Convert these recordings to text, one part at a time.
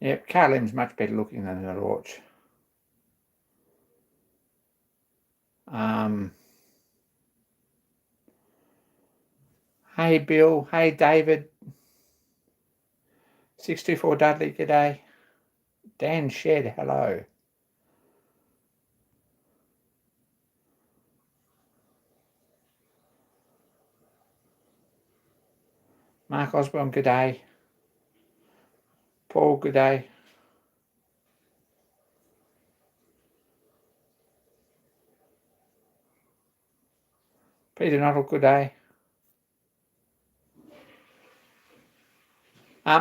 Yep, Carlim's much better looking than the Lorch. Hey Bill, hey David. 624 Dudley, g'day. Dan Shed, hello. Mark Osborne, g'day. Paul, g'day. Peter Noddle, g'day.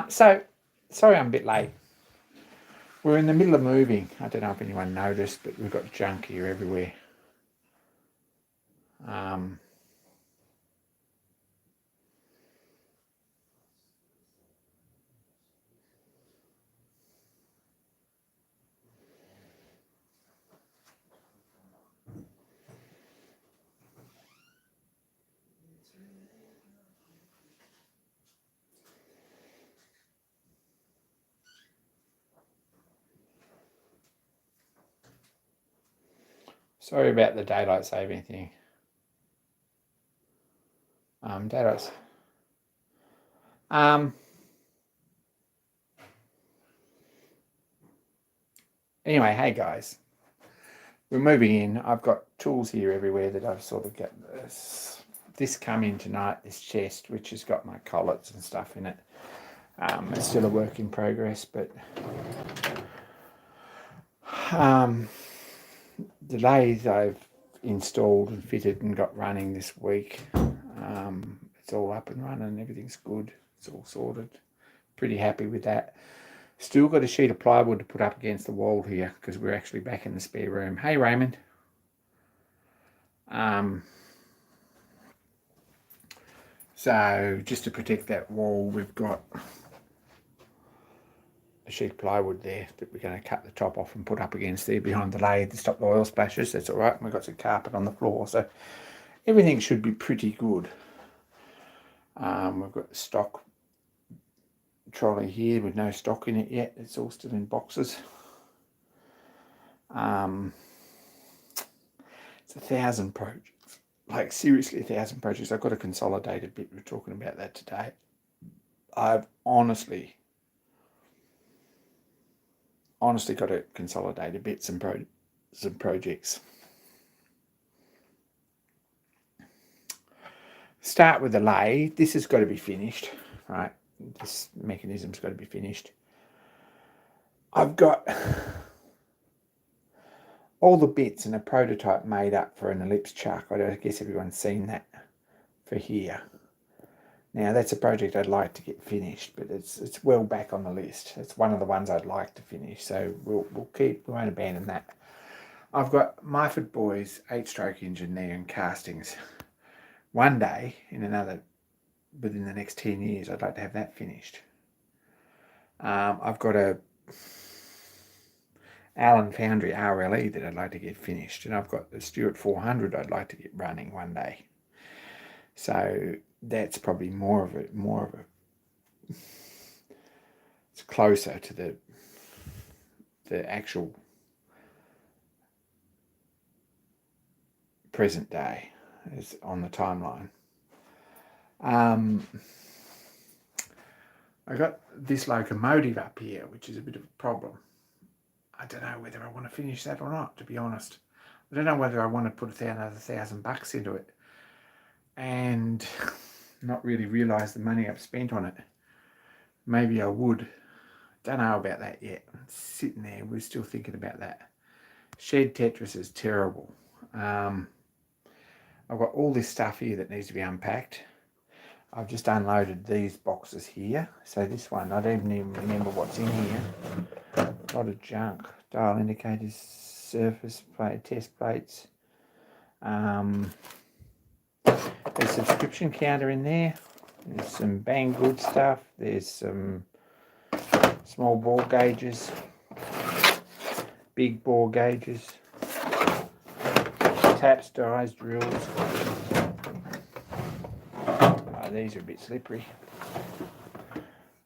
So, sorry I'm a bit late. We're in the middle of moving. I don't know if anyone noticed, but we've got junk here everywhere. Sorry about the daylight saving thing. Daylight. Anyway, hey guys. We're moving in. I've got tools here everywhere that I've sort of got this come in tonight, this chest, which has got my collets and stuff in it. It's still a work in progress, but the lathe I've installed and fitted and got running this week. It's all up and running. Everything's good. It's all sorted. Pretty happy with that. Still got a sheet of plywood to put up against the wall here because we're actually back in the spare room. Hey, Raymond. So just to protect that wall, we've got a sheet of plywood there that we're going to cut the top off and put up against there behind the lathe to stop the oil splashes. That's all right. And we've got some carpet on the floor, so everything should be pretty good. We've got the stock trolley here with no stock in it yet. It's all still in boxes. It's 1,000 projects, like seriously 1,000 projects. I've got a consolidated bit. We're talking about that today. I've honestly got a consolidated bit, some projects. Start with the lathe. This has got to be finished, right? This mechanism's got to be finished. I've got all the bits and a prototype made up for an ellipse chuck. I guess everyone's seen that for here. Now that's a project I'd like to get finished, but it's well back on the list. It's one of the ones I'd like to finish, so we won't abandon that. I've got Myford Boys 8-stroke engine there and castings. One day, within the next 10 years, I'd like to have that finished. I've got a Allen Foundry RLE that I'd like to get finished, and I've got the Stewart 400 I'd like to get running one day. So that's probably more of a it's closer to the actual present day is on the timeline. I got this locomotive up here, which is a bit of a problem. I don't know whether I want to finish that or not, to be honest. I don't know whether I want to put another $1,000 into it and not really realise the money I've spent on it. Maybe I would. Don't know about that yet. It's sitting there. We're still thinking about that. Shed Tetris is terrible. I've got all this stuff here that needs to be unpacked. I've just unloaded these boxes here. So this one, I don't even remember what's in here. A lot of junk. Dial indicators, surface plate, test plates. There's a subscription counter in there. There's some Banggood stuff. There's some small bore gauges, big bore gauges, taps, dies, drills. These are a bit slippery.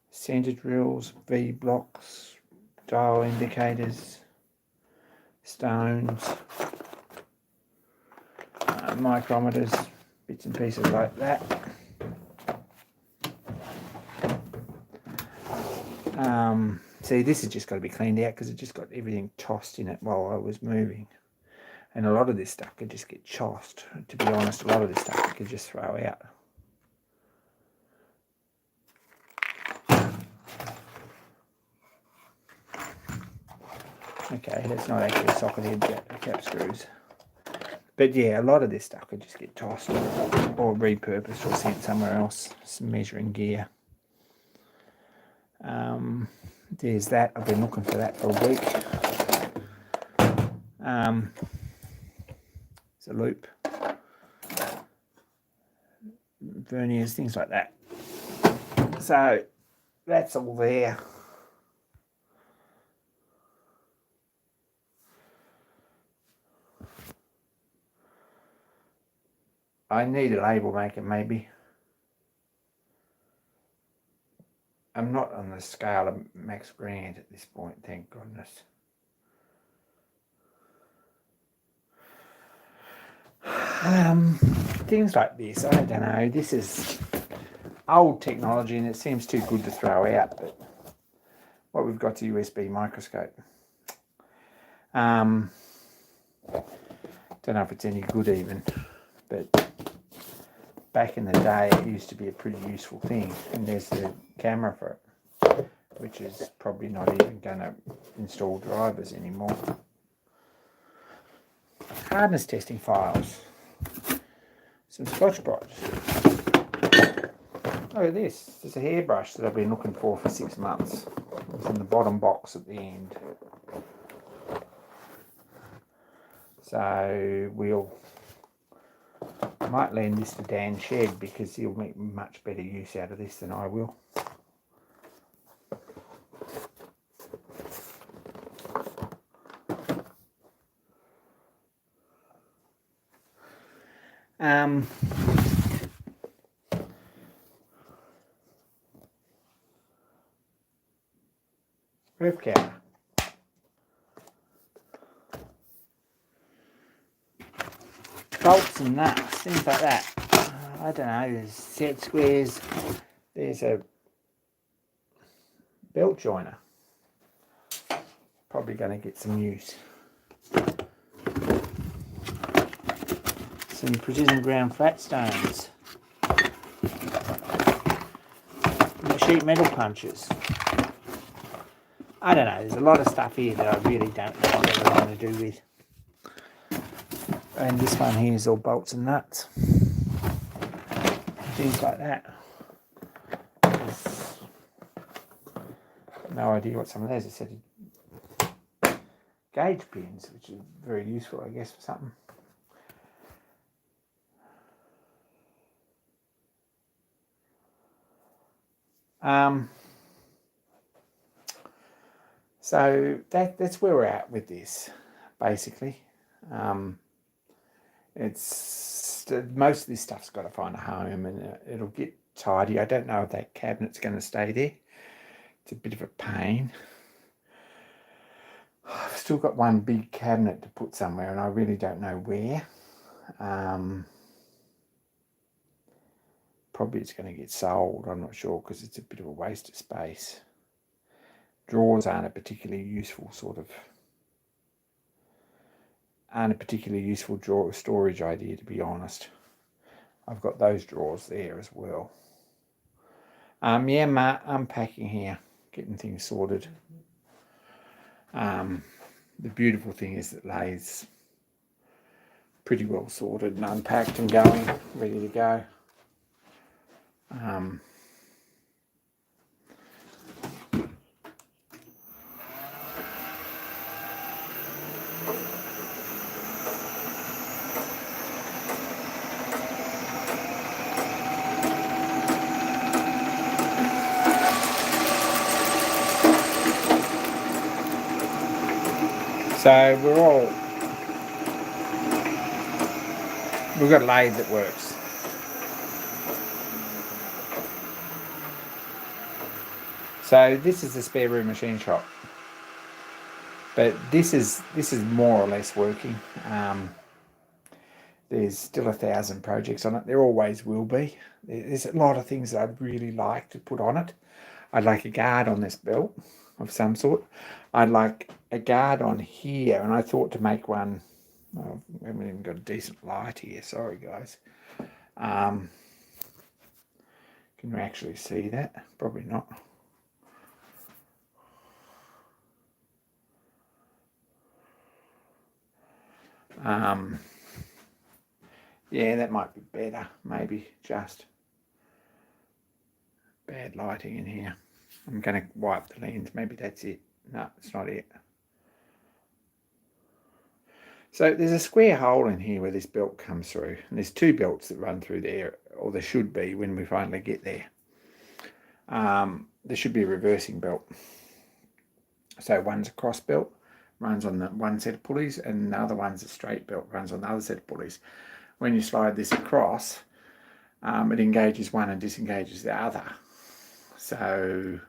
Center drills, V blocks, dial indicators, stones, micrometers, bits and pieces like that. See, this has just got to be cleaned out because it just got everything tossed in it while I was moving. And a lot of this stuff could just get tossed. To be honest, a lot of this stuff I could just throw out. Okay, that's not actually socket head cap screws. But yeah, a lot of this stuff could just get tossed or repurposed or sent somewhere else. Some measuring gear. There's that. I've been looking for that for a week. It's a loop. Verniers, things like that. So that's all there. I need a label maker maybe. I'm not on the scale of Max Grand at this point, thank goodness. Things like this, I don't know, this is old technology and it seems too good to throw out, but what we've got is a USB microscope. Don't know if it's any good even, but back in the day it used to be a pretty useful thing, and there's the camera for it, which is probably not even going to install drivers anymore. Hardness testing files, some Scotch-Brite. Look at this, there's a hairbrush that I've been looking for 6 months. It's in the bottom box at the end. So I might lend this to Dan Shed because he'll make much better use out of this than I will. Roof cover. Bolts and nuts, things like that. I don't know, there's set squares, there's a belt joiner. Probably going to get some use. Some precision ground flat stones. Sheet metal punches. I don't know, there's a lot of stuff here that I really don't know what I want to do with. And this one here is all bolts and nuts. Things like that. No idea what some of those are. Set gauge pins, which is very useful, I guess, for something. So that's where we're at with this, basically. It's most of this stuff's got to find a home, and it'll get tidy. I don't know if that cabinet's going to stay there. It's a bit of a pain. I've still got one big cabinet to put somewhere, and I really don't know where. Probably it's going to get sold, I'm not sure, because it's a bit of a waste of space. Drawers aren't a particularly useful storage idea, to be honest. I've got those drawers there as well. Yeah, unpacking here, getting things sorted. The beautiful thing is that Lay's pretty well sorted and unpacked and going, ready to go. So we've got a lathe that works. So this is the spare room machine shop. But this is more or less working. There's still 1,000 projects on it. There always will be. There's a lot of things that I'd really like to put on it. I'd like a guard on this belt of some sort. I'd like a guard on here, and I thought to make one. Well, we haven't even got a decent light here. Sorry, guys. Can you actually see that? Probably not. Yeah, that might be better. Maybe just bad lighting in here. I'm going to wipe the lens. Maybe that's it. No, it's not it. So there's a square hole in here where this belt comes through. And there's 2 belts that run through there, or there should be when we finally get there. There should be a reversing belt. So one's a cross belt, runs on the one set of pulleys, and the other one's a straight belt, runs on the other set of pulleys. When you slide this across, it engages one and disengages the other. So,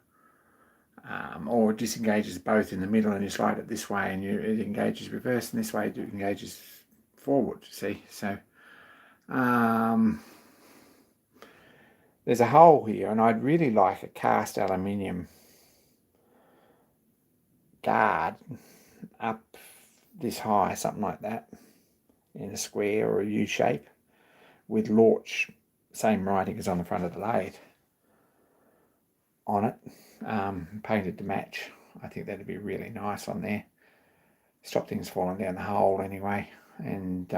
or it disengages both in the middle, and you slide it this way and it engages reverse, and this way it engages forward, see? So, there's a hole here, and I'd really like a cast aluminium guard up this high, something like that, in a square or a U shape, with Lorch, same writing as on the front of the lathe, on it, painted to match. I think that'd be really nice on there. Stop things falling down the hole anyway, and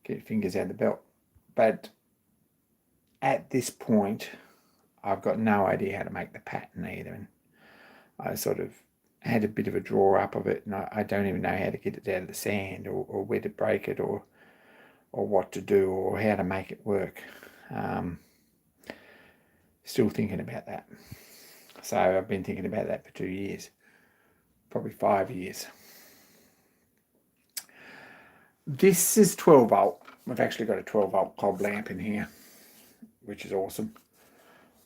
get fingers out of the belt. But at this point, I've got no idea how to make the pattern either, and I sort of had a bit of a draw up of it, and I don't even know how to get it out of the sand, or where to break it, or what to do, or how to make it work. Still thinking about that. So I've been thinking about that for 2 years, probably 5 years. This is 12 volt. We've actually got a 12 volt cob lamp in here, which is awesome.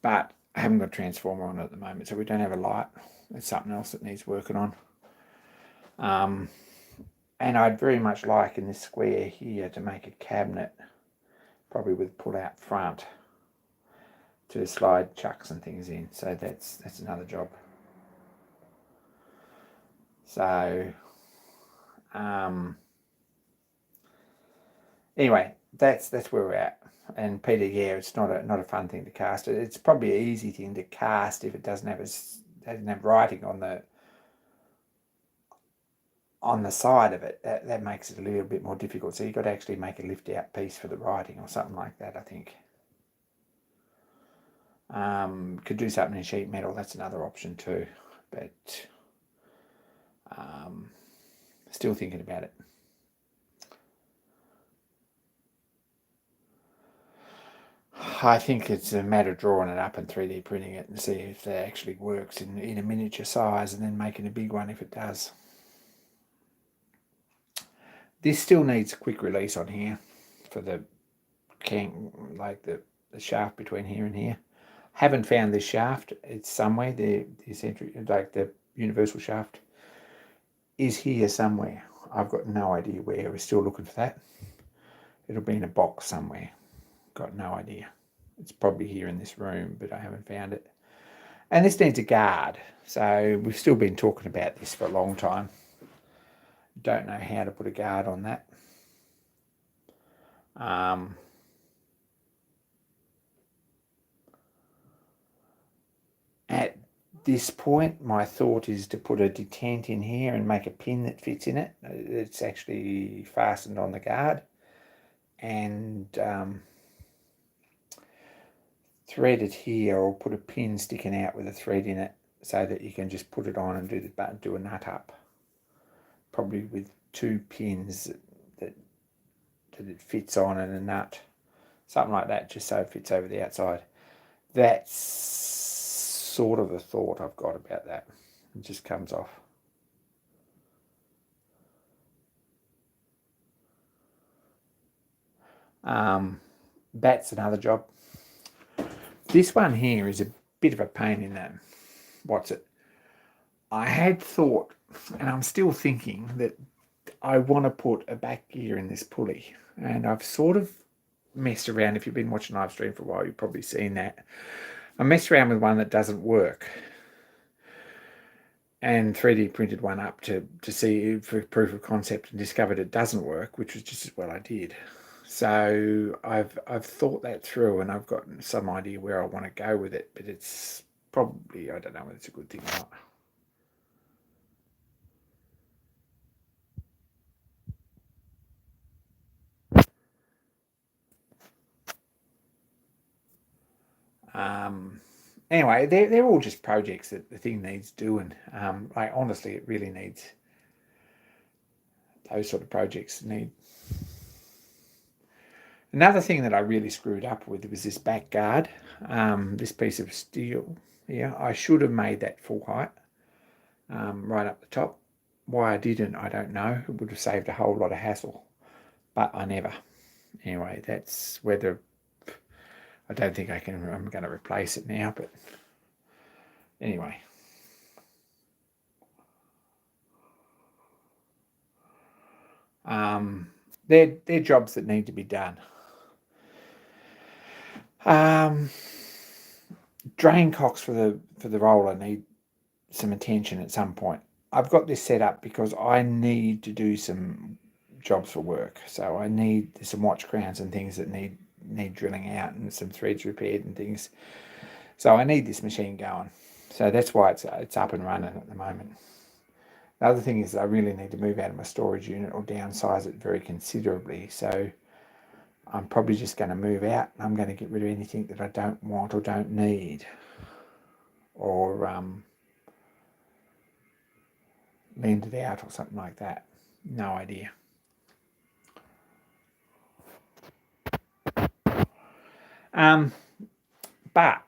But I haven't got a transformer on it at the moment, so we don't have a light. It's something else that needs working on. And I'd very much like in this square here to make a cabinet, probably with pull-out front, to slide chucks and things in. So that's another job. So anyway, that's where we're at. And Peter, yeah, it's not a fun thing to cast. It's probably an easy thing to cast if it doesn't have writing on the side of it. That makes it a little bit more difficult. So you've got to actually make a lift out piece for the writing or something like that, I think. Could do something in sheet metal. That's another option too, but still thinking about it. I think it's a matter of drawing it up and 3D printing it and see if that actually works in a miniature size, and then making a big one if it does. This still needs a quick release on here for the shaft between here and here. Haven't found this shaft. It's somewhere. The eccentric, like the universal shaft, is here somewhere. I've got no idea where. We're still looking for that. It'll be in a box somewhere. Got no idea. It's probably here in this room, but I haven't found it. And this needs a guard. So we've still been talking about this for a long time. Don't know how to put a guard on that. At this point, my thought is to put a detent in here and make a pin that fits in it. It's actually fastened on the guard, and thread it here, or put a pin sticking out with a thread in it, so that you can just put it on and do a nut up. Probably with 2 pins that it fits on, and a nut, something like that, just so it fits over the outside. That's sort of the thought I've got about that. It just comes off. That's another job. This one here is a bit of a pain in that. What's it? I had thought, and I'm still thinking, that I want to put a back gear in this pulley. And I've sort of messed around. If you've been watching live stream for a while, you've probably seen that. I messed around with one that doesn't work and 3D printed one up to see for proof of concept and discovered it doesn't work, which was just as well I did. So I've thought that through and I've got some idea where I want to go with it, but it's probably, I don't know whether it's a good thing or not. Anyway, they're all just projects that the thing needs doing. Like honestly, it really needs those sort of projects need. Another thing that I really screwed up with was this back guard, this piece of steel here. I should have made that full height, right up the top. Why I didn't, I don't know. It would have saved a whole lot of hassle, but I never. Anyway, that's whether I don't think I'm going to replace it now, but anyway. They're jobs that need to be done. Drain cocks for the roller need some attention at some point. I've got this set up because I need to do some jobs for work. So I need some watch crowns and things that need drilling out and some threads repaired and things. So I need this machine going. So that's why it's up and running at the moment. The other thing is I really need to move out of my storage unit or downsize it very considerably. So I'm probably just going to move out. I'm going to get rid of anything that I don't want or don't need. Or lend it out or something like that. No idea. But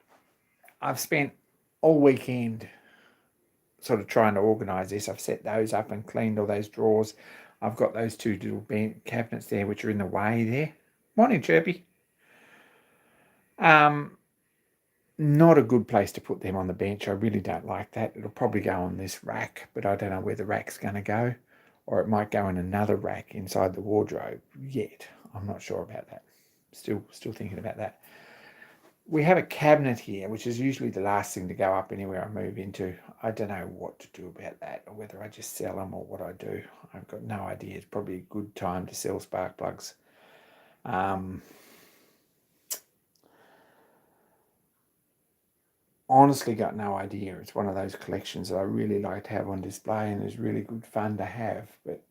I've spent all weekend sort of trying to organise this. I've set those up and cleaned all those drawers. I've got those two little cabinets there which are in the way there. Morning, Chirpy. Not a good place to put them on the bench. I really don't like that. It'll probably go on this rack, but I don't know where the rack's going to go. Or it might go in another rack inside the wardrobe yet. I'm not sure about that. Still thinking about that. We have a cabinet here, which is usually the last thing to go up anywhere I move into. I don't know what to do about that, or whether I just sell them or what I do. I've got no idea. It's probably a good time to sell spark plugs. Honestly got no idea. It's one of those collections that I really like to have on display and is really good fun to have, but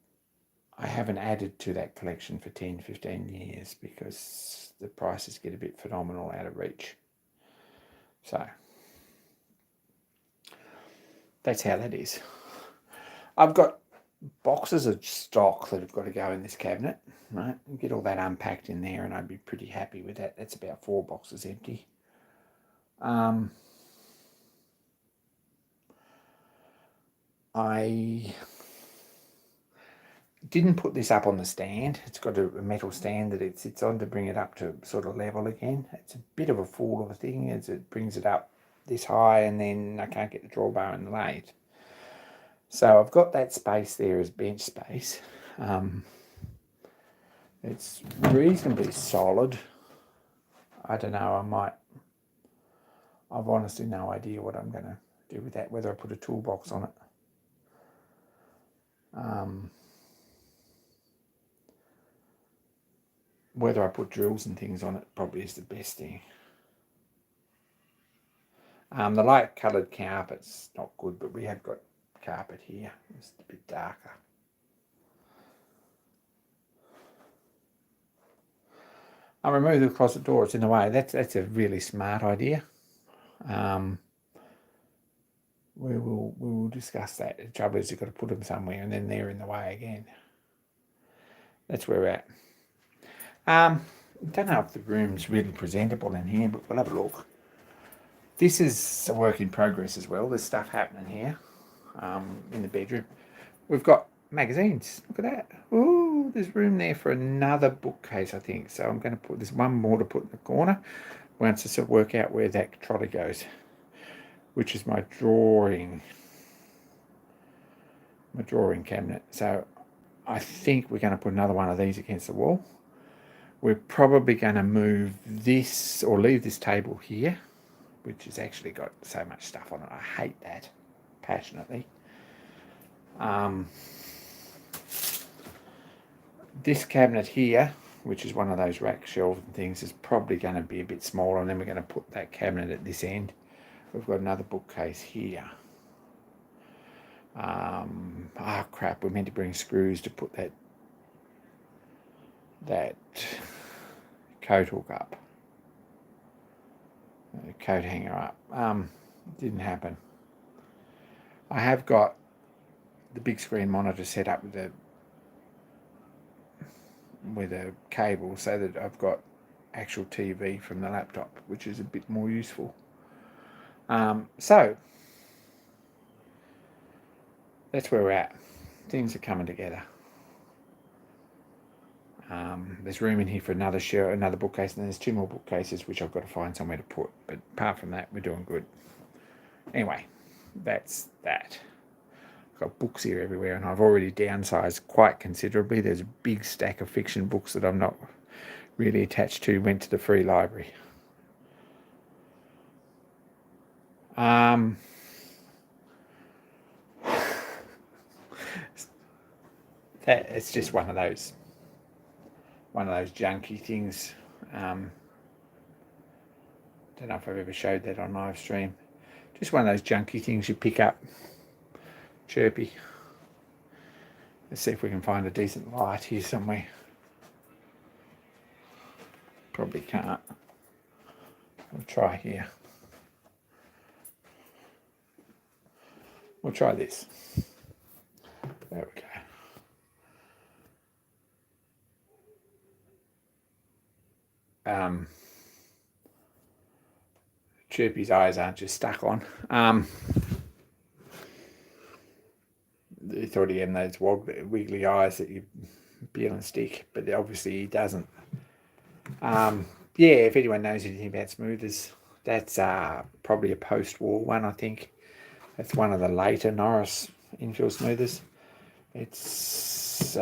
I haven't added to that collection for 10, 15 years because the prices get a bit phenomenal out of reach. So that's how that is. I've got boxes of stock that have got to go in this cabinet, right? Get all that unpacked in there and I'd be pretty happy with that. That's about 4 boxes empty. I didn't put this up on the stand. It's got a metal stand that it sits on to bring it up to sort of level again. It's a bit of a fool of a thing as it brings it up this high and then I can't get the drawbar in the lathe. So I've got that space there as bench space. It's reasonably solid. I don't know, I've honestly no idea what I'm going to do with that, whether I put a toolbox on it. Whether I put drills and things on it probably is the best thing. The light coloured carpet's not good, but we have got carpet here. It's a bit darker. I'll remove the closet door. It's in the way. That's a really smart idea. We will discuss that. The trouble is you've got to put them somewhere and then they're in the way again. That's where we're at. I don't know if the room's really presentable in here, but we'll have a look. This is a work in progress as well. There's stuff happening here in the bedroom. We've got magazines. Look at that. Ooh, there's room there for another bookcase, I think. So I'm going to put, there's one more to put in the corner once I sort of work out where that trolley goes, which is my drawing my drawing cabinet. So I think we're going to put another one of these against the wall. We're probably going to move this or leave this table here, which has actually got so much stuff on it. I hate that passionately. This cabinet here, which is one of those rack shelves and things, is probably going to be a bit smaller, and then we're going to put that cabinet at this end. We've got another bookcase here. Crap, we're meant to bring screws to put that coat hook up, the coat hanger up. Didn't happen. I have got the big screen monitor set up with a cable, so that I've got actual TV from the laptop, which is a bit more useful. So that's where we're at. Things are coming together. There's room in here for another bookcase, and there's 2 more bookcases which I've got to find somewhere to put. But apart from that, we're doing good. Anyway, that's that. I've got books here everywhere, and I've already downsized quite considerably. There's a big stack of fiction books that I'm not really attached to. Went to the free library. It's just one of those junky things. Don't know if I've ever showed that on live stream. Just one of those junky things you pick up. Chirpy. Let's see if we can find a decent light here somewhere. Probably can't. We'll try here. We'll try this. There we go. Chirpy's eyes aren't just stuck on. He thought he had those wiggly eyes that you peel and stick, but obviously he doesn't. If anyone knows anything about smoothers, that's probably a post-war one, I think. That's one of the later Norris infill smoothers. It's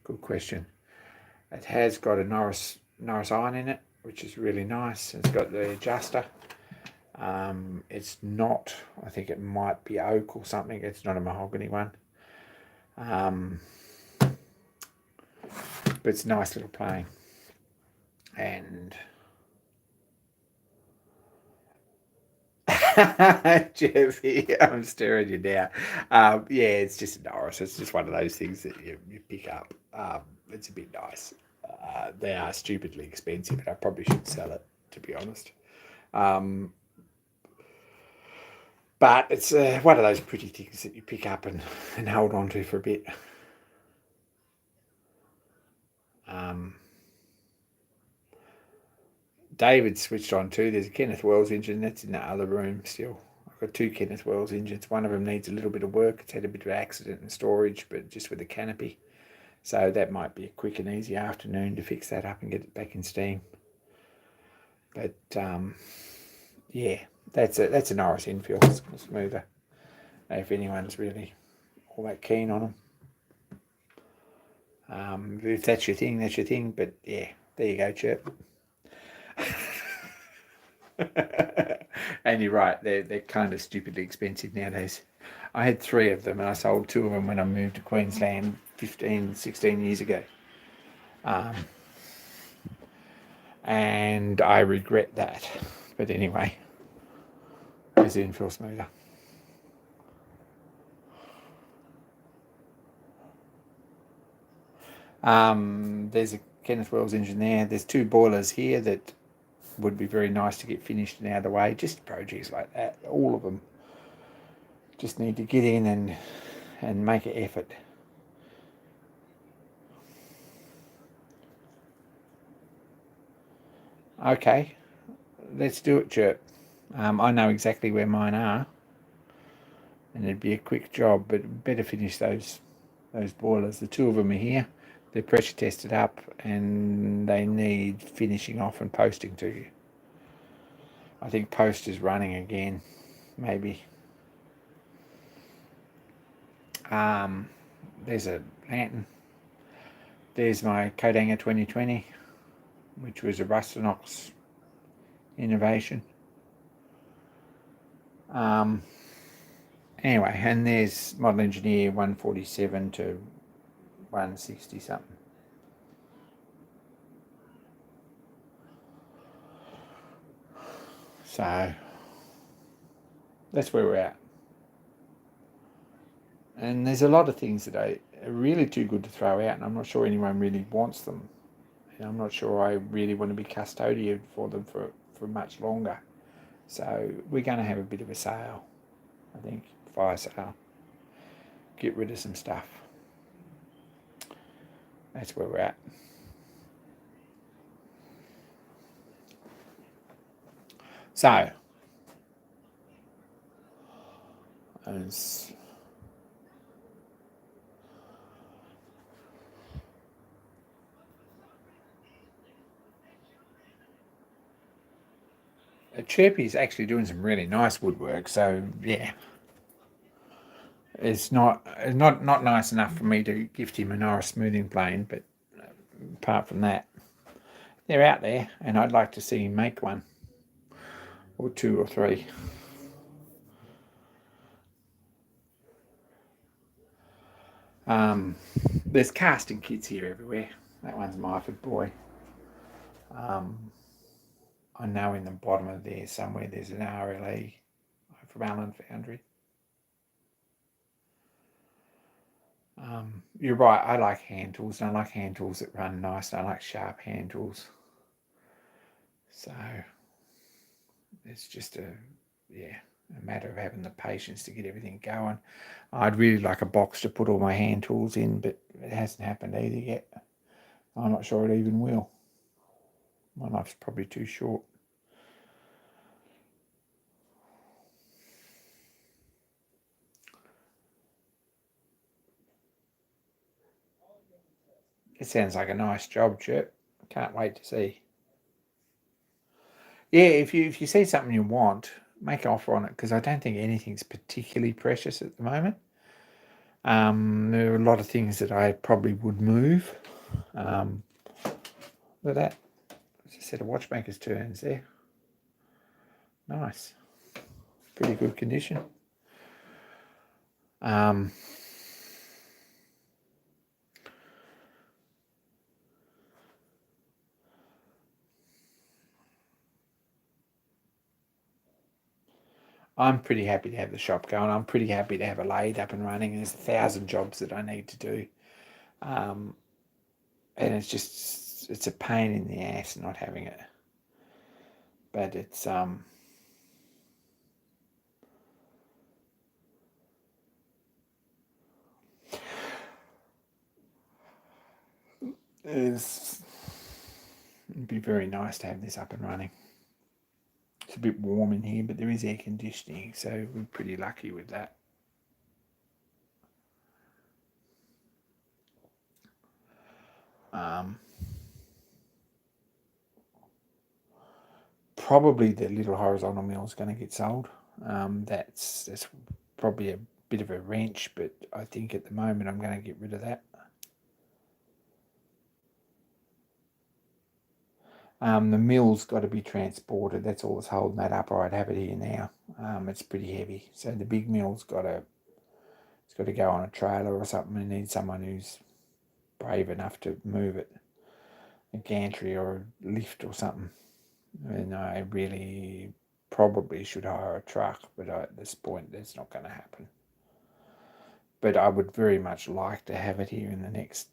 good question. It has got a Norris iron in it, which is really nice. It's got the adjuster. It's not, I think it might be oak or something. It's not a mahogany one. But it's a nice little plane. And Jeffy, I'm staring you now. It's just a Norris. It's just one of those things that you pick up. It's a bit nice. They are stupidly expensive, and I probably should sell it, to be honest. But it's one of those pretty things that you pick up and hold on to for a bit. David switched on too. There's a Kenneth Wells engine that's in that other room still. I've got 2 Kenneth Wells engines. One of them needs a little bit of work. It's had a bit of accident in storage, but just with the canopy. So that might be a quick and easy afternoon to fix that up and get it back in steam. But that's a Norris infill smoother. If anyone's really all that keen on them. If that's your thing, that's your thing. But yeah, there you go, Chirp. And you're right, they're kind of stupidly expensive nowadays. I had 3 of them, and I sold 2 of them when I moved to Queensland 16 years ago. And I regret that. But anyway, there's the infill smoother. There's a Kenneth Wells engine there. There's 2 boilers here that would be very nice to get finished and out of the way. Just projects like that, all of them just need to get in and make an effort. Okay, let's do it, Chirp. I know exactly where mine are, and it'd be a quick job, but better finish those boilers. The 2 of them are here. They're pressure tested up, and they need finishing off and posting to you. I think post is running again, maybe. There's a lantern. There's my Kodanger 2020, which was a Rustanox innovation. Anyway, and there's Model Engineer 147 to 160 something. So that's where we're at. And there's a lot of things that are really too good to throw out, and I'm not sure anyone really wants them. And I'm not sure I really want to be custodian for them for much longer. So we're going to have a bit of a sale, I think, fire sale. Get rid of some stuff. That's where we're at. So, as Chirpy's actually doing some really nice woodwork, so yeah. It's not nice enough for me to gift him a Norris smoothing plane, but apart from that, they're out there, and I'd like to see him make one, or two or three. There's casting kits here everywhere. That one's Myford Boy. I know in the bottom of there somewhere there's an RLE from Allen Foundry. You're right, I like hand tools, and I like hand tools that run nice, and I like sharp hand tools. So it's just a matter of having the patience to get everything going. I'd really like a box to put all my hand tools in, but it hasn't happened either yet. I'm not sure it even will. My life's probably too short. It sounds like a nice job, Chip. Can't wait to see. Yeah, if you see something you want, make an offer on it, because I don't think anything's particularly precious at the moment. There are a lot of things that I probably would move. Look at that. It's a set of watchmaker's turns there. Nice. Pretty good condition. I'm pretty happy to have the shop going. I'm pretty happy to have a lathe up and running. There's 1,000 jobs that I need to do. And it's a pain in the ass not having it. But it's it'd be very nice to have this up and running. It's a bit warm in here, but there is air conditioning, so we're pretty lucky with that. Probably the little horizontal mill is going to get sold. That's probably a bit of a wrench, but I think at the moment I'm going to get rid of that. The mill's got to be transported. That's all that's holding that up, or I'd have it here now. It's pretty heavy, so the big mill's got to go on a trailer or something. And need someone who's brave enough to move it, a gantry or a lift or something. And I really probably should hire a truck, but at this point that's not going to happen. But I would very much like to have it here in the next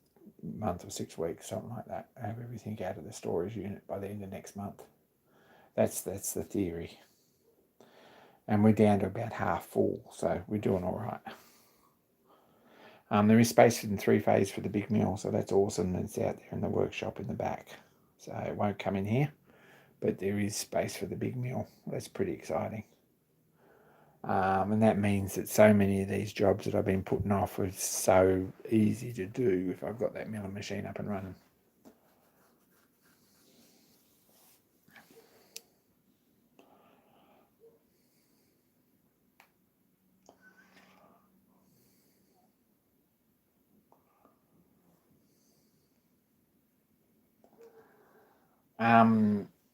month or 6 weeks, something like that. Have everything out of the storage unit by the end of next month. That's the theory. And we're down to about half full, so we're doing all right. There is space in 3-phase for the big mill, so that's awesome. It's out there in the workshop in the back, so it won't come in here, but there is space for the big mill. That's pretty exciting. And that means that so many of these jobs that I've been putting off are so easy to do if I've got that milling machine up and running.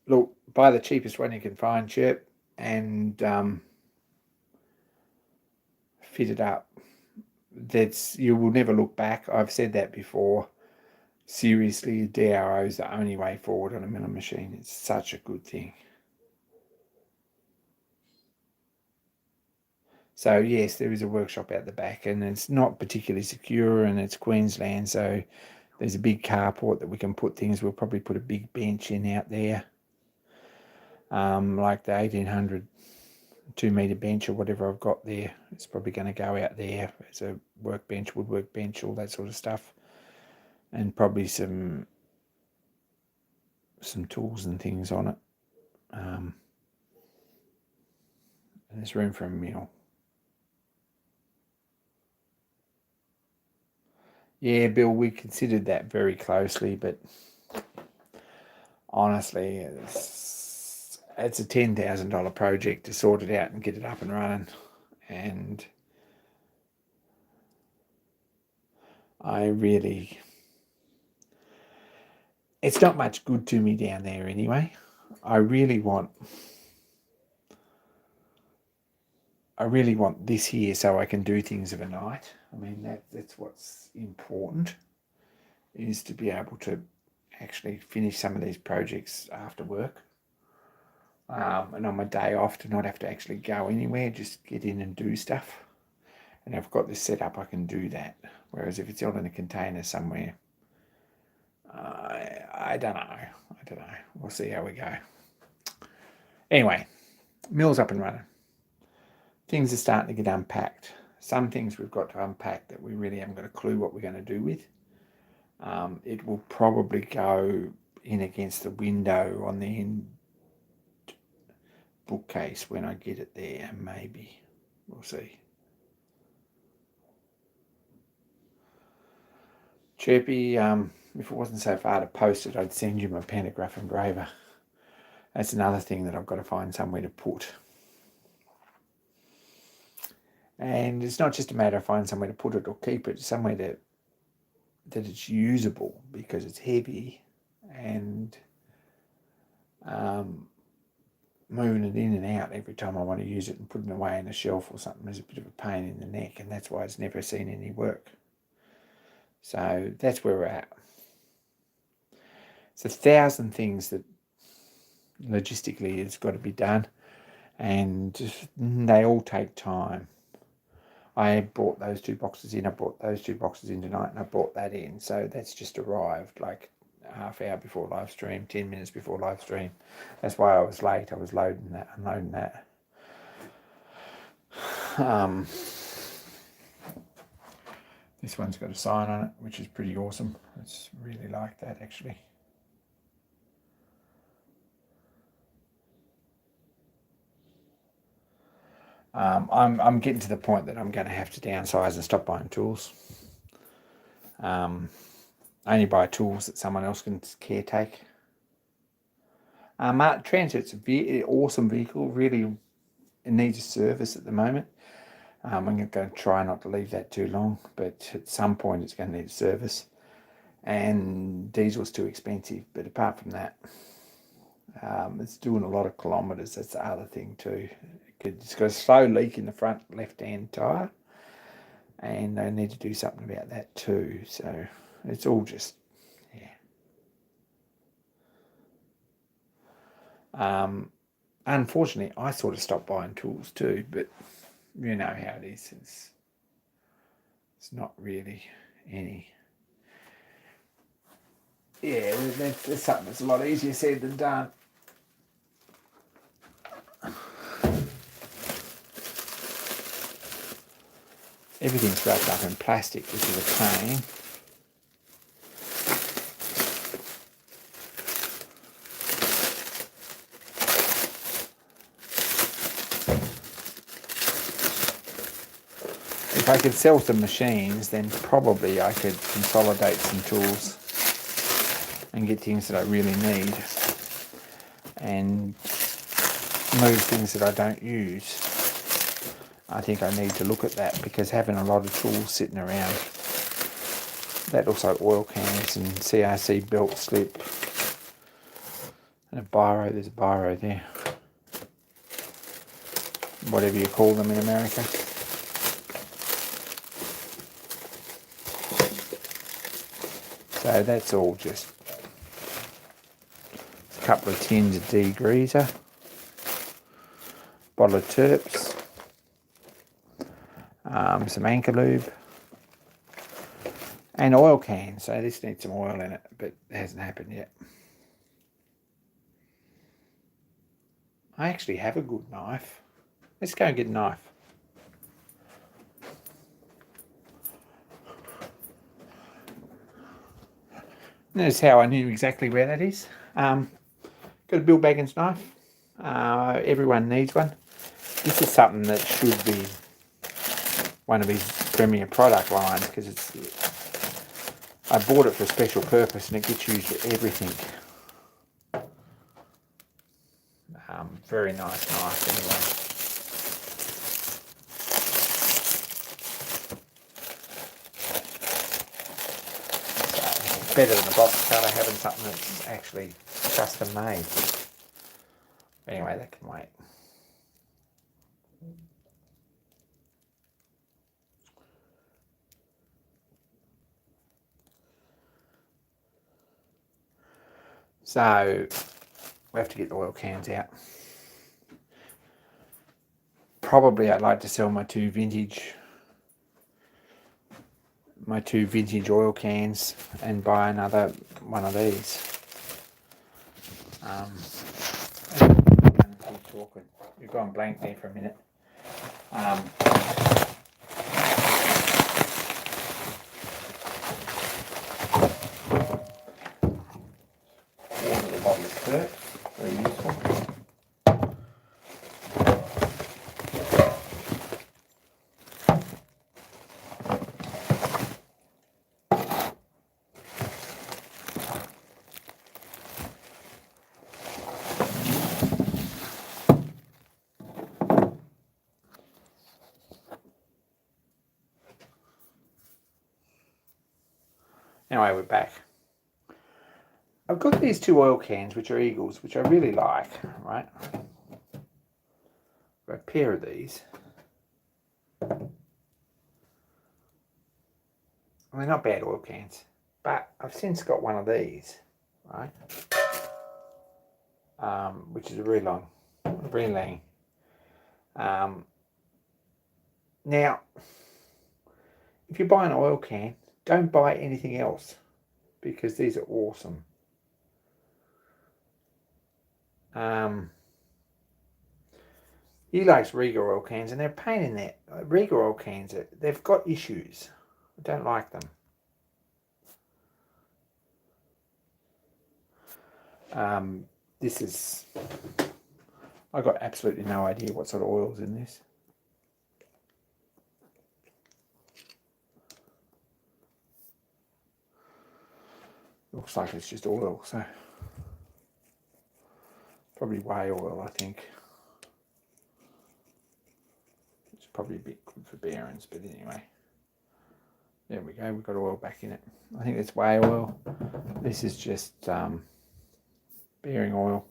Look, buy the cheapest one you can find, Chirp, and fit it up. You will never look back. I've said that before. Seriously, DRO is the only way forward on a milling machine. It's such a good thing. So yes, there is a workshop out the back, and it's not particularly secure, and it's Queensland, so there's a big carport that we can put things. We'll probably put a big bench in out there, like the 1800 2-metre bench or whatever I've got there. It's probably going to go out there as a workbench, woodwork bench, all that sort of stuff, and probably some tools and things on it. And there's room for a mill. Yeah, Bill, we considered that very closely, but honestly, it's a $10,000 project to sort it out and get it up and running. And it's not much good to me down there anyway. I really want this here so I can do things of a night. I mean, that's what's important, is to be able to actually finish some of these projects after work. And on my day off, to not have to actually go anywhere, just get in and do stuff. And I've got this set up, I can do that. Whereas if it's out in a container somewhere, I don't know. We'll see how we go. Anyway, mill's up and running. Things are starting to get unpacked. Some things we've got to unpack that we really haven't got a clue what we're going to do with. It will probably go in against the window on the end bookcase when I get it there, maybe. We'll see. Chirpy, if it wasn't so far to post it, I'd send you my pantograph engraver. That's another thing that I've got to find somewhere to put. And it's not just a matter of finding somewhere to put it or keep it, somewhere that it's usable, because it's heavy, and moving it in and out every time I want to use it and putting it away in a shelf or something is a bit of a pain in the neck, and that's why it's never seen any work. So that's where we're at. It's 1,000 things that logistically has got to be done, and they all take time. I brought those 2 boxes in, I brought those 2 boxes in tonight, and I brought that in. So that's just arrived like a half hour before live stream, 10 minutes before live stream. That's why I was late. I was unloading that. This one's got a sign on it, which is pretty awesome. It's really like that, actually. I'm getting to the point that I'm going to have to downsize and stop buying tools. Only buy tools that someone else can caretake. Transit's an awesome vehicle. Really, it needs a service at the moment. I'm going to try not to leave that too long, but at some point it's going to need a service. And diesel's too expensive. But apart from that, it's doing a lot of kilometres. That's the other thing too. It's got a slow leak in the front left-hand tyre, and they need to do something about that too. So it's all just, yeah. Unfortunately, I sort of stopped buying tools too, but you know how it is. It's not really any. Yeah, that's something that's a lot easier said than done. Everything's wrapped up in plastic, which is a pain. If I could sell some machines, then probably I could consolidate some tools and get things that I really need and move things that I don't use. I think I need to look at that, because having a lot of tools sitting around, that also oil cans and CRC belt slip, And a biro, there's a biro there. Whatever you call them in America. So that's all just a couple of tins of degreaser, bottle of Terps, some Anchor Lube, and oil cans. So this needs some oil in it, but it hasn't happened yet. I actually have a good knife. Let's go and get a knife. Notice how I knew exactly where that is. Got a Bill Baggins knife. Everyone needs one. This is something that should be one of his premier product lines because I bought it for a special purpose and it gets used for everything. Very nice knife anyway. So, better than a box cutter, having something that's actually custom made. Anyway, that can wait. So we have to get the oil cans out. Probably I'd like to sell my two vintage oil cans and buy another one of these. Keep talking. You've gone blank there for a minute. Water the bottle of Terps, very useful. Anyway, we're back. I've got these two oil cans, which are Eagles, which I really like, right? Got a pair of these. They're not bad oil cans, but I've since got one of these, right? Which is a Relang. Now, if you buy an oil can, don't buy anything else because these are awesome. He likes Riga oil cans and they're a pain in that. Riga oil cans, they've got issues. I don't like them. This is, I got absolutely no idea what sort of oil's in this. Looks like it's just oil, so probably whey oil, I think. It's probably a bit good for bearings, but anyway. There we go, we've got oil back in it. I think it's whey oil. This is just bearing oil.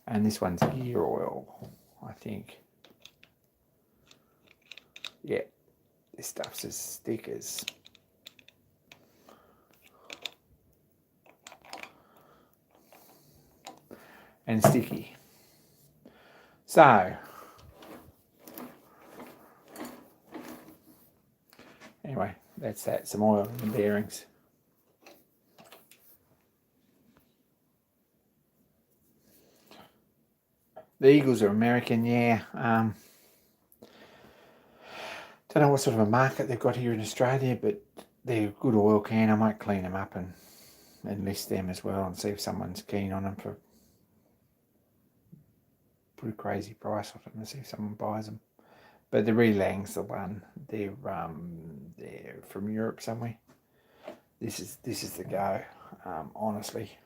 And this one's gear oil, I think. Yeah, this stuff's just stickers. And sticky. So, anyway, that's that. Some oil in the bearings. The Eagles are American, yeah. Don't know what sort of a market they've got here in Australia, but they're a good oil can. I might clean them up and list them as well and see if someone's keen on them for put a crazy price on them and see if someone buys them. But the Relang's the one. They're from Europe somewhere. This is the go. Honestly,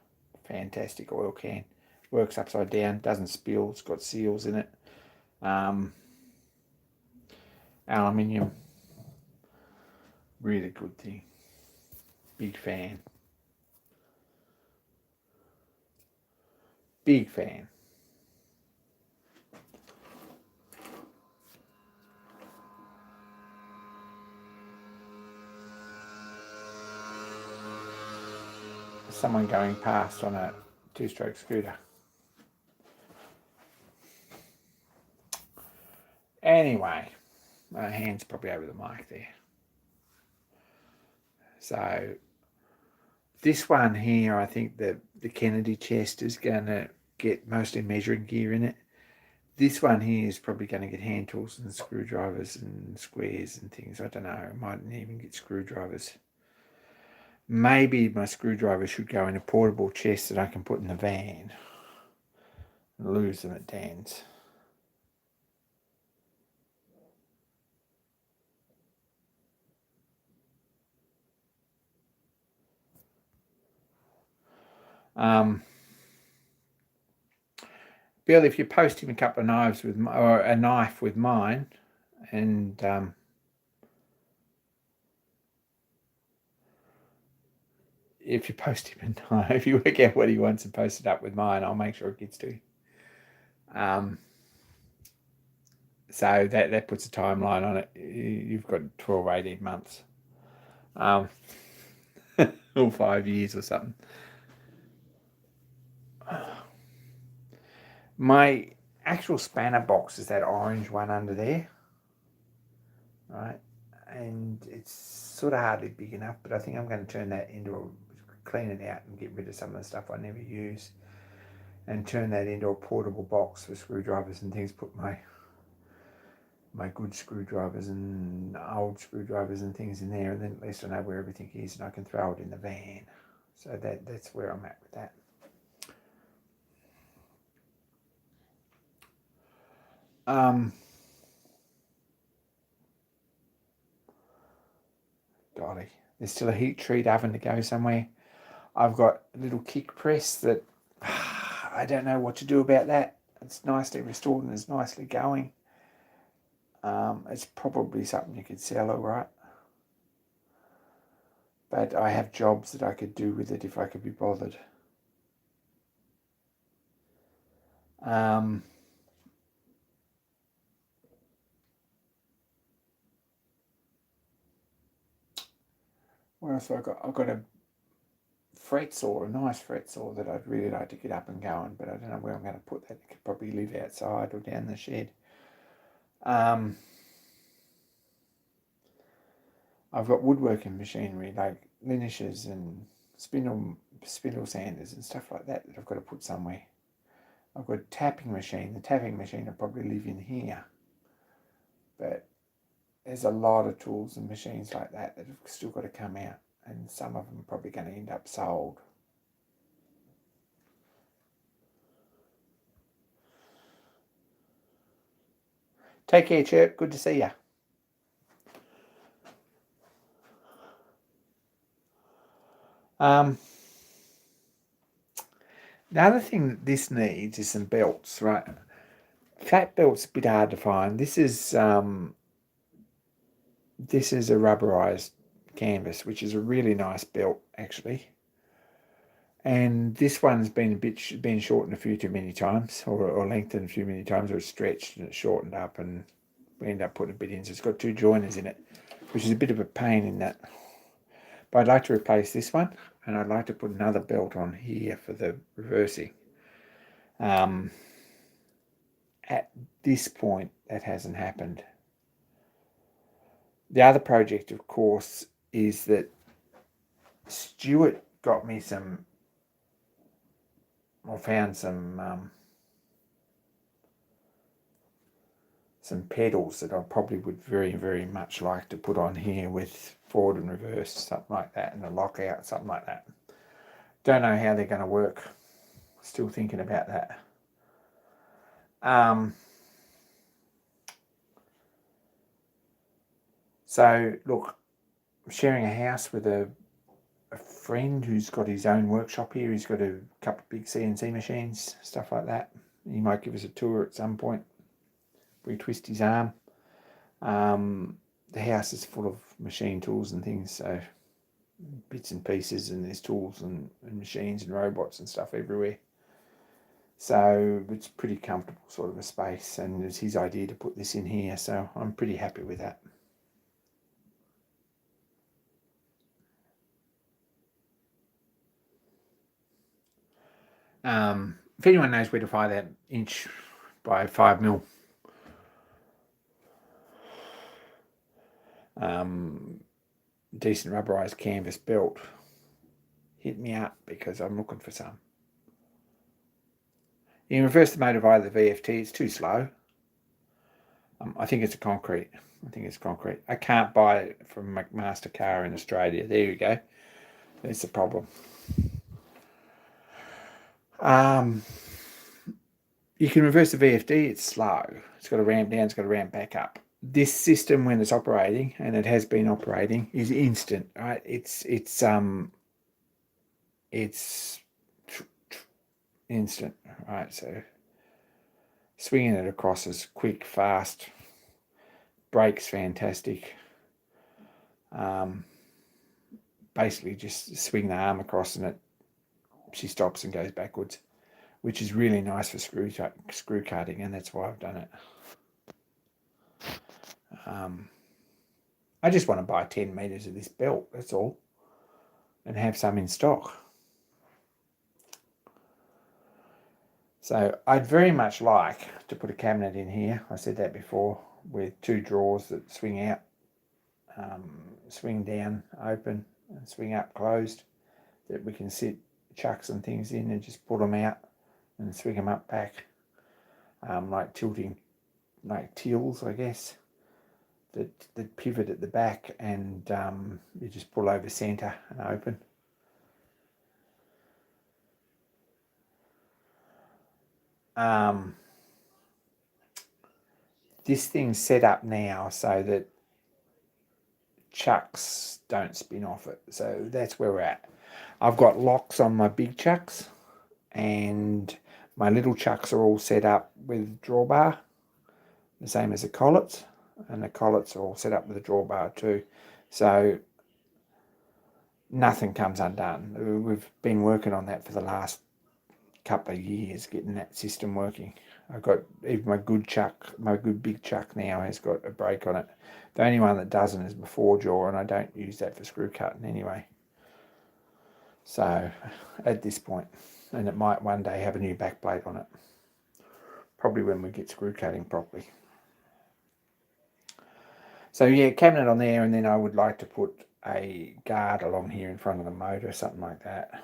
fantastic oil can. Works upside down, doesn't spill. It's got seals in it. Aluminium. Really good thing. Big fan. Big fan. Someone going past on a 2-stroke scooter. Anyway, my hand's probably over the mic there. So this one here, I think the Kennedy chest is going to get mostly measuring gear in it. This one here is probably going to get hand tools and screwdrivers and squares and things. I don't know. I mightn't even get screwdrivers. Maybe my screwdriver should go in a portable chest that I can put in the van and lose them at Dan's. Bill, if you post him a couple of knives with, or a knife with mine, and if you post him a knife, if you work out what he wants and post it up with mine, I'll make sure it gets to him. So that puts a timeline on it. You've got 12, 18 months. Or 5 years or something. My actual spanner box is that orange one under there, right? And it's sort of hardly big enough, but I think I'm going to turn that into clean it out and get rid of some of the stuff I never use, and turn that into a portable box for screwdrivers and things. Put my good screwdrivers and old screwdrivers and things in there, and then at least I know where everything is and I can throw it in the van. So that's where I'm at with that. Golly, there's still a heat treat oven to go somewhere. I've got a little kick press that I don't know what to do about that. It's nicely restored and it's nicely going. It's probably something you could sell, all right. But I have jobs that I could do with it if I could be bothered. What else have I got? I've got a fret saw, a nice fret saw that I'd really like to get up and going, but I don't know where I'm going to put that. It could probably live outside or down the shed. I've got woodworking machinery like linishes and spindle sanders and stuff like that I've got to put somewhere. I've got a tapping machine. The tapping machine will probably live in here, but there's a lot of tools and machines like that have still got to come out, and some of them are probably going to end up sold. Take care, Chirp. Good to see you. The other thing that this needs is some belts, right? Flat belt's a bit hard to find. This is a rubberized canvas, which is a really nice belt actually. And this one's been shortened a few too many times, or lengthened a few many times, or it's stretched and it's shortened up, and we end up putting a bit in. So it's got 2 joiners in it, which is a bit of a pain in that. But I'd like to replace this one, and I'd like to put another belt on here for the reversing. At this point, that hasn't happened. The other project, of course, is that Stuart got me found some pedals that I probably would very, very much like to put on here with forward and reverse, something like that, and a lockout, something like that. Don't know how they're going to work. Still thinking about that. So look, I'm sharing a house with a friend who's got his own workshop here. He's got a couple of big CNC machines, stuff like that. He might give us a tour at some point. We twist his arm. The house is full of machine tools and things, so bits and pieces, and there's tools and machines and robots and stuff everywhere. So it's pretty comfortable sort of a space, and it's his idea to put this in here, so I'm pretty happy with that. If anyone knows where to find that 1" by 5mm decent rubberized canvas belt, hit me up because I'm looking for some. You can reverse the motor via the VFT. It's too slow. I think it's a concrete. I think it's concrete. I can't buy it from McMaster Car in Australia. There you go. That's the problem. You can reverse the VFD. It's slow. It's got to ramp down. It's got to ramp back up. This system, when it's operating, and it has been operating, is instant. Right? It's instant. Right? So swinging it across is quick, fast. Brakes fantastic. Basically just swing the arm across and she stops and goes backwards, which is really nice for screw cutting, and that's why I've done it. I just want to buy 10 meters of this belt, that's all, and have some in stock. So I'd very much like to put a cabinet in here. I said that before, with 2 drawers that swing out, swing down, open, and swing up, closed, that we can sit, chuck some things in and just pull them out and swing them up back, like tilting, like tills, I guess, that pivot at the back, and you just pull over centre and open. This thing's set up now so that chucks don't spin off it, so that's where we're at. I've got locks on my big chucks, and my little chucks are all set up with drawbar, the same as the collets, and the collets are all set up with a drawbar too, so nothing comes undone. We've been working on that for the last couple of years, getting that system working. I've got even my good big chuck now has got a brake on it. The only one that doesn't is my 4-jaw, and I don't use that for screw cutting anyway. So at this point, and it might one day have a new backplate on it, probably when we get screw cutting properly. So yeah, cabinet on there, and then I would like to put a guard along here in front of the motor, something like that.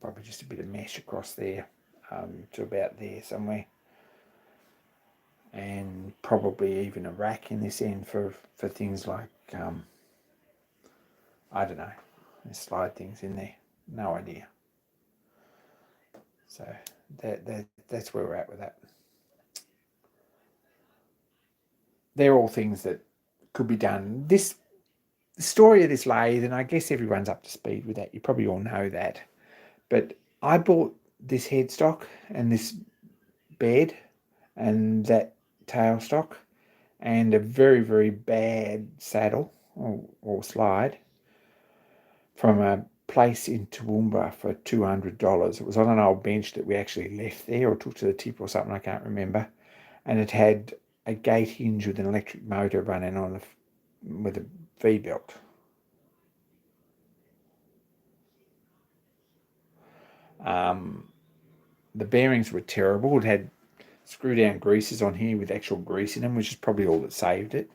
Probably just a bit of mesh across there, to about there somewhere, and probably even a rack in this end for things like I don't know, slide things in there. No idea. So that's where we're at with that. They're all things that could be done. This story of this lathe, and I guess everyone's up to speed with that. You probably all know that. But I bought this headstock and this bed and that tailstock and a very, very bad saddle or slide from a place in Toowoomba for $200. It was on an old bench that we actually left there or took to the tip or something, I can't remember. And it had a gate hinge with an electric motor running on with a V-belt. The bearings were terrible. It had screw-down greases on here with actual grease in them, which is probably all that saved it.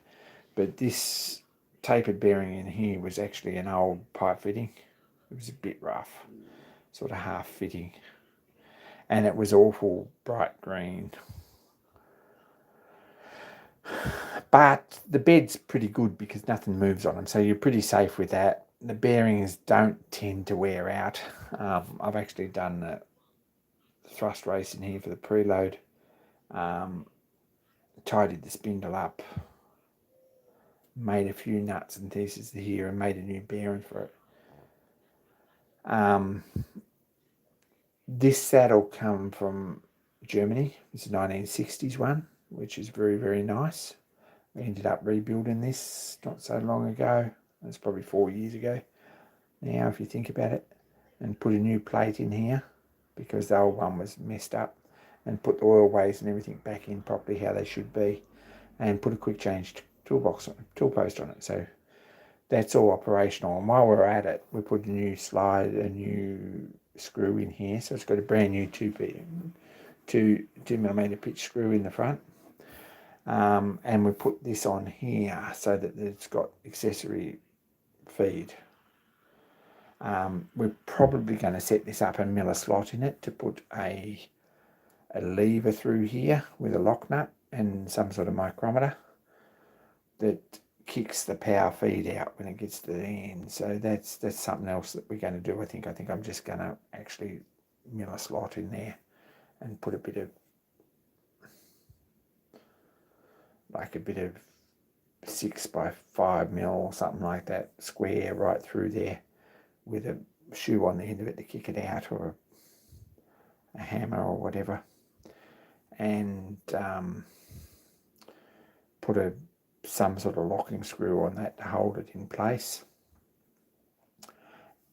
But this tapered bearing in here was actually an old pipe fitting. It was a bit rough, sort of half fitting, and it was awful bright green. But the bed's pretty good because nothing moves on them, so you're pretty safe with that. The bearings don't tend to wear out. I've actually done the thrust race in here for the preload. Tidied the spindle up, made a few nuts and pieces here, and made a new bearing for it. This saddle come from Germany. It's a 1960s one, which is very, very nice. We ended up rebuilding this not so long ago. It's probably 4 years ago now, if you think about it. and put a new plate in here because the old one was messed up, and put the oil ways and everything back in properly how they should be, and put a quick change tool post on it. So that's all operational. And while we're at it, we put a new new screw in here. So it's got a brand new 2mm pitch screw in the front. And we put this on here so that it's got accessory feed. We're probably going to set this up and mill a slot in it to put a lever through here with a lock nut and some sort of micrometer that kicks the power feed out when it gets to the end. So that's something else that we're going to do. I think I'm just going to actually mill a slot in there and put a bit of 6x5mm or something like that square right through there with a shoe on the end of it to kick it out, or a hammer or whatever, and put some sort of locking screw on that to hold it in place,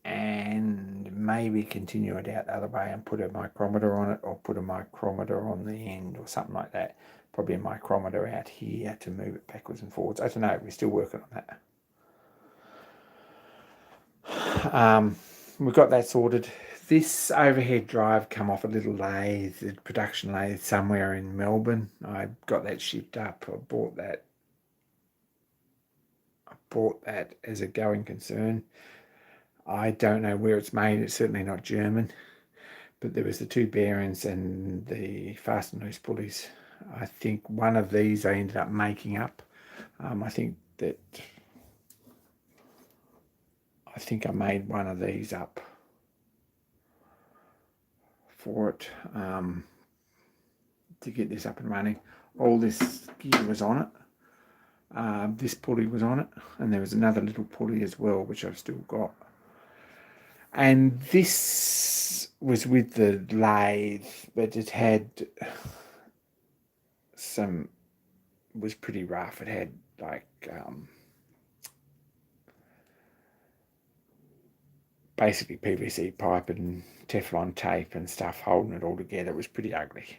and maybe continue it out the other way and put a micrometer on it, or put a micrometer on the end or something like that. Probably a micrometer out here to move it backwards and forwards. I don't know, we're still working on that. We've got that sorted. This overhead drive come off a little lathe, the production lathe somewhere in Melbourne. I got that shipped up. I bought that as a going concern. I don't know where it's made. It's certainly not German. But there was the two bearings and the fasten loose pulleys. I think one of these I ended up making up. I think I made one of these up for it to get this up and running. All this gear was on it. This pulley was on it, and there was another little pulley as well, which I've still got. And this was with the lathe, but it had was pretty rough. It had basically PVC pipe and Teflon tape and stuff holding it all together. It was pretty ugly.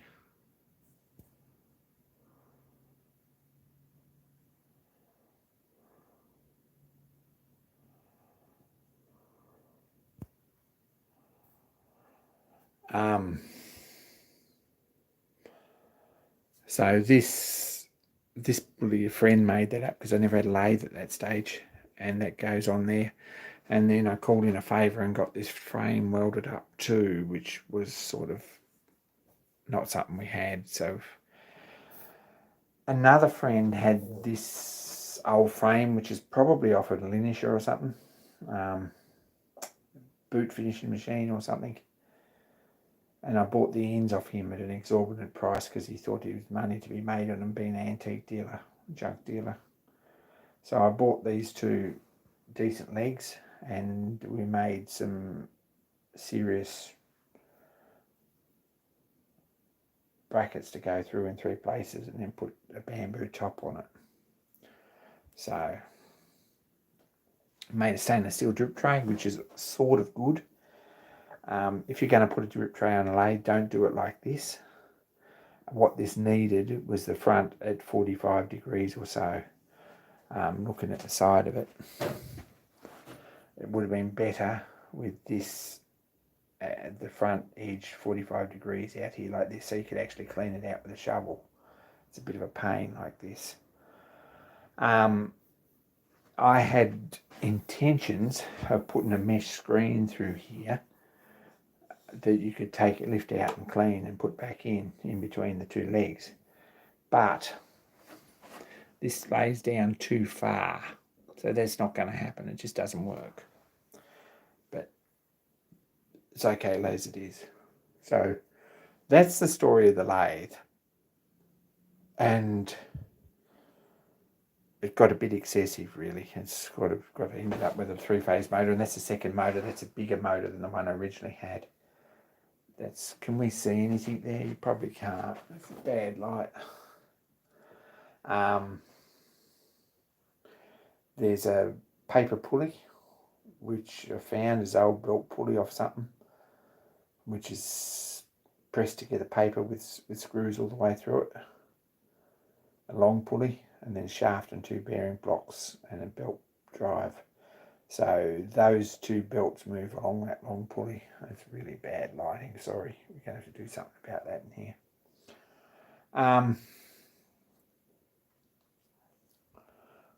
So this really, a friend made that up because I never had a lathe at that stage, and that goes on there. And then I called in a favour and got this frame welded up too, which was sort of not something we had. So another friend had this old frame, which is probably off a Linisher or something, boot finishing machine or something. And I bought the ends off him at an exorbitant price because he thought it was money to be made on him being an antique dealer, junk dealer. So I bought these two decent legs, and we made some serious brackets to go through in 3 places, and then put a bamboo top on it. So I made a stainless steel drip tray, which is sort of good. If you're going to put a drip tray on a lathe, don't do it like this. What this needed was the front at 45 degrees or so. Looking at the side of it, it would have been better with this at the front edge 45 degrees out here like this, so you could actually clean it out with a shovel. It's a bit of a pain like this. I had intentions of putting a mesh screen through here that you could lift out and clean and put back in between the two legs, but this lays down too far, so that's not going to happen. It just doesn't work, but it's okay as it is. So that's the story of the lathe, and it got a bit excessive really. It's got to end up with a 3-phase motor, and that's the second motor. That's a bigger motor than the one I originally had. Can we see anything there? You probably can't. It's a bad light. There's a paper pulley which I found is old belt pulley off something, which is pressed together paper with screws all the way through it. A long pulley, and then shaft and 2 bearing blocks and a belt drive. So those 2 belts move along that long pulley. It's really bad lighting, sorry. We're going to have to do something about that in here.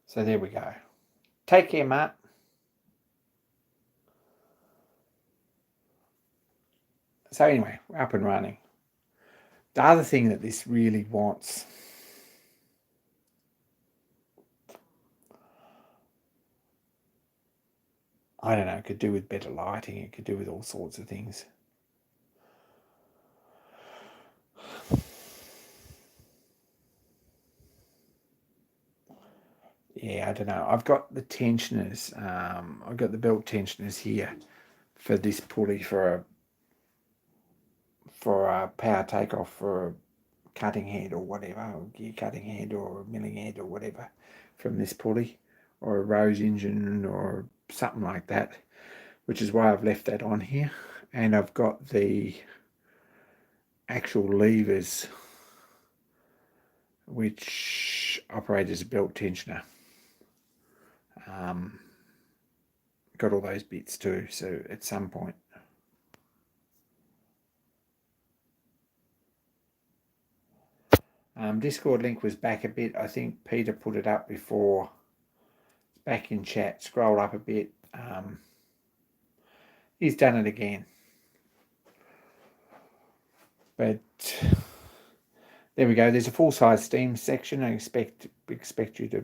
So there we go. Take care, Matt. So anyway, we're up and running. The other thing that this really wants, I don't know, it could do with better lighting. It could do with all sorts of things. Yeah, I don't know. I've got the tensioners. I've got the belt tensioners here for this pulley for a power takeoff for a cutting head or whatever, or gear cutting head or a milling head or whatever from this pulley, or a Rose engine or something like that, which is why I've left that on here. And I've got the actual levers which operate as a belt tensioner. Got all those bits too, so at some point Discord link was back a bit. I think Peter put it up before. It's back in chat. Scroll up a bit. He's done it again. But there we go. There's a full-size Steam section. I expect you to.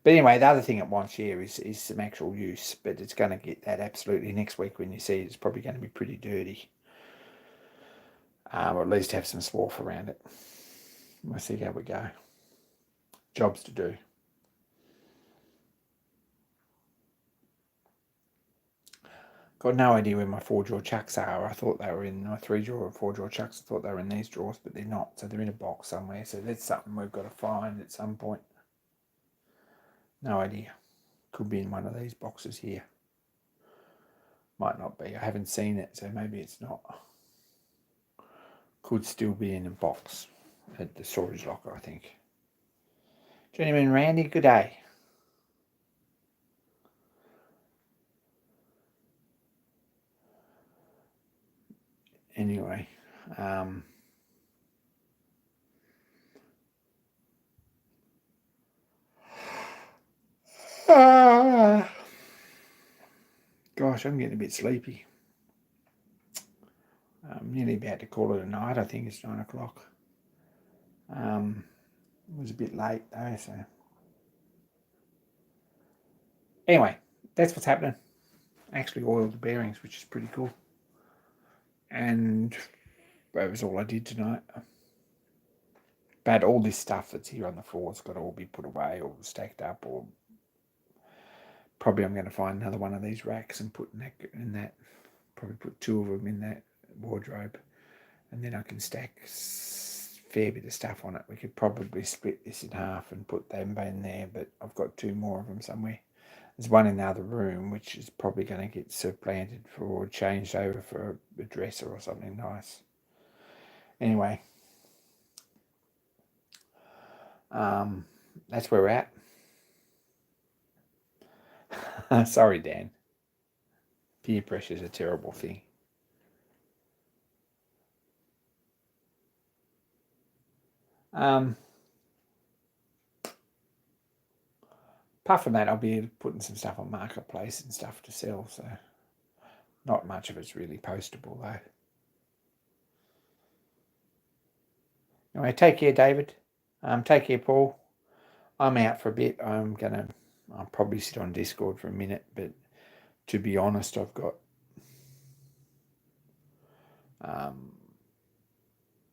But anyway, the other thing it wants here is some actual use. But it's going to get that absolutely next week when you see it. It's probably going to be pretty dirty. Or at least have some swarf around it. We'll see how we go. Jobs to do. Got no idea where my 4-drawer chucks are. I thought they were in my 3-drawer and 4-drawer chucks. I thought they were in these drawers, but they're not. So they're in a box somewhere. So that's something we've got to find at some point. No idea. Could be in one of these boxes here. Might not be. I haven't seen it, so maybe it's not. Could still be in a box at the storage locker, I think. Journeyman Randy, good day. Anyway, gosh, I'm getting a bit sleepy. I'm nearly about to call it a night. I think it's 9 o'clock. It was a bit late though, so anyway, that's what's happening. I actually oiled the bearings, which is pretty cool. And that was all I did tonight. But all this stuff that's here on the floor has got to all be put away or stacked up, or probably I'm going to find another one of these racks and put in that. Probably put 2 of them in that wardrobe, and then I can stack a fair bit of stuff on it. We could probably split this in half and put them in there, but I've got 2 more of them somewhere. There's one in the other room, which is probably going to get supplanted or changed over for a dresser or something nice. Anyway, that's where we're at. Sorry, Dan. Peer pressure is a terrible thing. Apart from that, I'll be putting some stuff on Marketplace and stuff to sell, so not much of it's really postable though. Anyway, take care, David. Take care, Paul. I'm out for a bit. I'll probably sit on Discord for a minute, but to be honest, I've got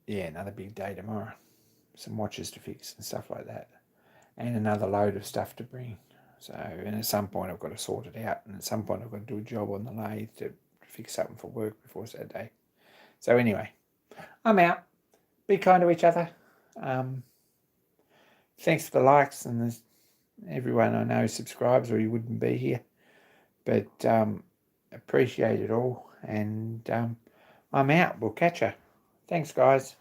another big day tomorrow. Some watches to fix and stuff like that, and another load of stuff to bring. So, and at some point I've got to sort it out, and at some point I've got to do a job on the lathe to fix something for work before Saturday. So anyway, I'm out. Be kind to each other. Thanks for the likes and the everyone I know subscribes or you wouldn't be here. But appreciate it all. And I'm out. We'll catch you. Thanks, guys.